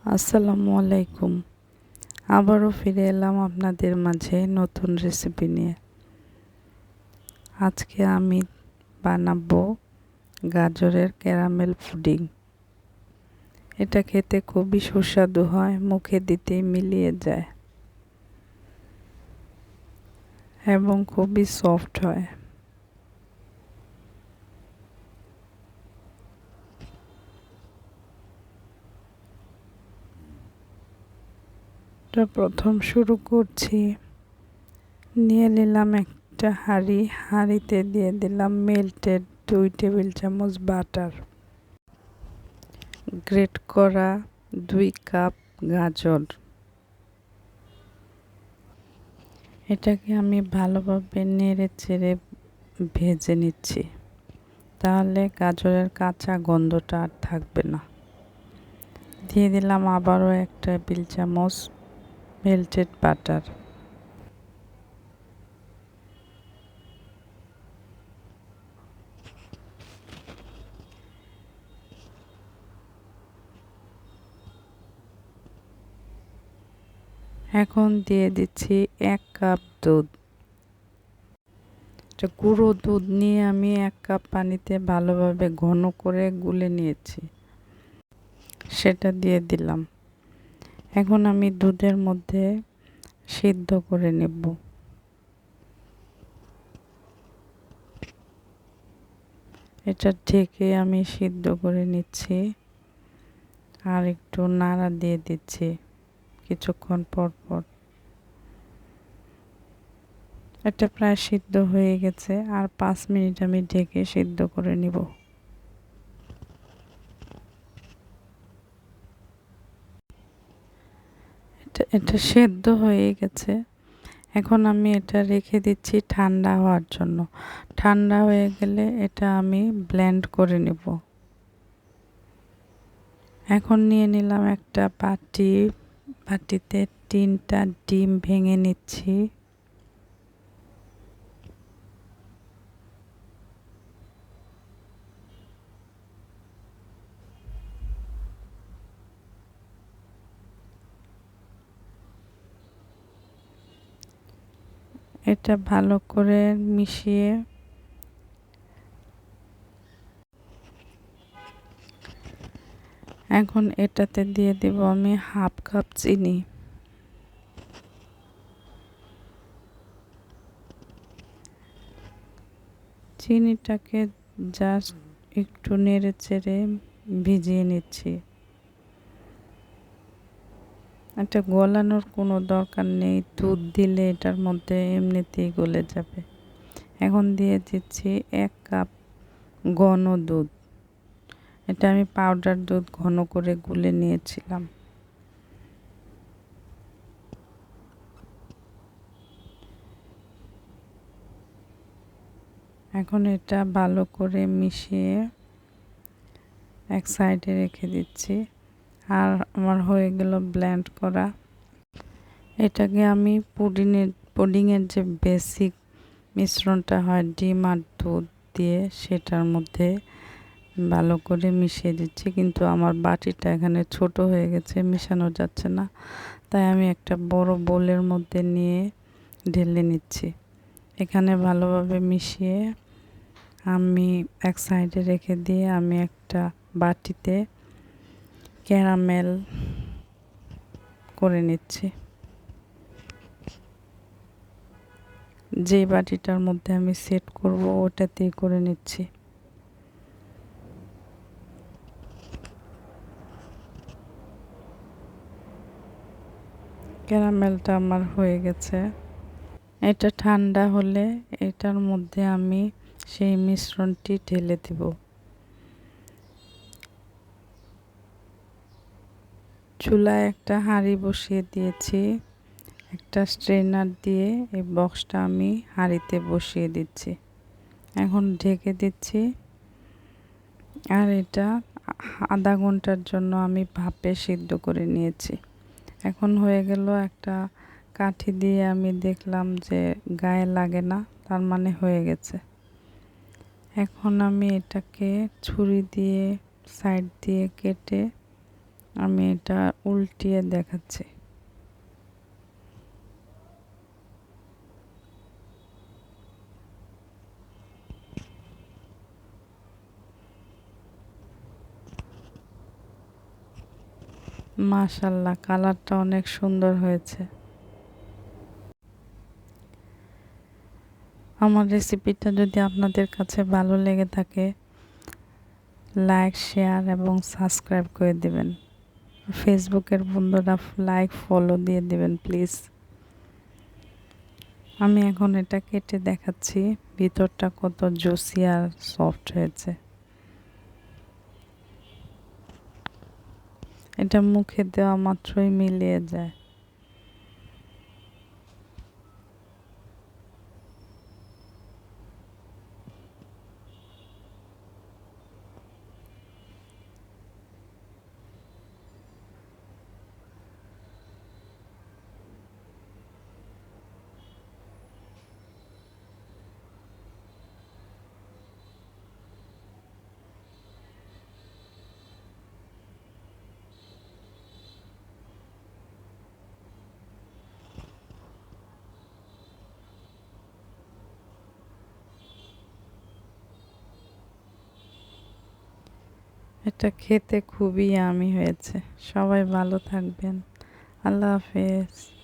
আসসালামু আলাইকুম। আবারও ফিরে এলাম আপনাদের মাঝে নতুন রেসিপি নিয়ে। আজকে আমি বানাবো গাজরের ক্যারামেল পুডিং। এটা খেতে খুবই সুস্বাদু হয়, মুখে দিতেই মিলিয়ে যায় এবং খুবই সফট হয়। তো প্রথম শুরু করছি। নিয়ে নিলাম একটা হাঁড়িতে দিয়ে দিলাম মেল্টেড 2 টেবিল চামচ বাটার, গ্রেট করা 2 কাপ গাজর। এটাকে আমি ভালোভাবে নেড়ে চেড়ে ভেজে নিচ্ছি, তাহলে গাজরের কাঁচা গন্ধটা আর থাকবে না। দিয়ে দিলাম আবারও 1 টেবিল চামচ মেল্টেড বাটার। এখন দিয়ে দিচ্ছি 1 কাপ দুধ। গুঁড়ো দুধ নিয়ে আমি 1 কাপ পানিতে ভালোভাবে ঘন করে গুলে নিয়েছি, সেটা দিয়ে দিলাম। এখন আমি দুধের মধ্যে সিদ্ধ করে নেব। এটা ঢেকে আমি সিদ্ধ করে নিচ্ছি আর একটু নাড়া দিয়ে দিচ্ছি কিছুক্ষণ পর পর। এটা প্রায় সিদ্ধ হয়ে গেছে, আর 5 মিনিট আমি ঢেকে সিদ্ধ করে নিব। এটা সেদ্ধ হয়ে গেছে। এখন আমি এটা রেখে দিচ্ছি ঠান্ডা হওয়ার জন্য। ঠান্ডা হয়ে গেলে এটা আমি ব্লেন্ড করে নেব। এখন নিয়ে নিলাম একটা বাটিতে 3টা ডিম ভেঙে নিচ্ছি। এটা ভালো করে মিশিয়ে এখন এটাতে দিয়ে দেব আমি 1/2 কাপ চিনি। চিনিটাকে জাস্ট একটু নেড়ে চেড়ে ভিজিয়ে নিচ্ছি। এটা গলানোর কোনো দরকার নেই, দুধ দিলে এটার মধ্যে এমনিতেই গলে যাবে। এখন দিয়ে দিচ্ছি 1 কাপ ঘন দুধ। এটা আমি পাউডার দুধ ঘন করে গুলে নিয়েছিলাম। এখন এটা ভালো করে মিশিয়ে এক সাইডে রেখে দিচ্ছি। আর আমার হয়ে গেল ব্লেন্ড করা। এটাকে আমি পুডিংয়ের যে বেসিক মিশ্রণটা হয় ডিম আর দুধ দিয়ে, সেটার মধ্যে ভালো করে মিশিয়ে দিচ্ছি। কিন্তু আমার বাটিটা এখানে ছোট হয়ে গেছে, মেশানো যাচ্ছে না, তাই আমি একটা বড় বোলের মধ্যে নিয়ে ঢেলে নিচ্ছি। এখানে ভালোভাবে মিশিয়ে আমি এক সাইডে রেখে দিয়ে আমি একটা বাটিতে ক্যারামেল করে নিচ্ছি। যে বাটিটার মধ্যে আমি সেট করব ওটাতেই করে নিচ্ছি। ক্যারামেলটা আমার হয়ে গেছে। এটা ঠান্ডা হলে এটার মধ্যে আমি সেই মিশ্রণটি ঢেলে দেব। চুলায় একটা হাঁড়ি বসিয়ে দিয়েছি। একটা স্ট্রেনার দিয়ে এই বক্সটা আমি হাঁড়িতে বসিয়ে দিচ্ছি। এখন ঢেকে দিচ্ছি। আর এটা আধা ঘন্টার জন্য আমি ভাপে সিদ্ধ করে নিয়েছি। এখন হয়ে গেল, একটা কাঠি দিয়ে আমি দেখলাম যে গায়ে লাগে না, তার মানে হয়ে গেছে। এখন আমি এটাকে ছুরি দিয়ে সাইড দিয়ে কেটে আমি এটা উল্টিয়ে দেখাচ্ছি। মাশাআল্লাহ, কালারটা অনেক সুন্দর হয়েছে। আমার রেসিপিটা যদি আপনাদের কাছে ভালো লেগে থাকে, লাইক, শেয়ার এবং সাবস্ক্রাইব করে দিবেন। ফেসবুকের বন্ধুরা লাইক, ফলো দিয়ে দিবেন প্লিজ। আমি এখন এটা কেটে দেখাচ্ছি ভিতরটা কত জুসি আর সফট হয়েছে। এটা মুখে দেওয়া মাত্রই মিলিয়ে যায়। এটা খেতে খুবই ইয়ামি হয়েছে। সবাই ভালো থাকবেন। আল্লাহ হাফেজ।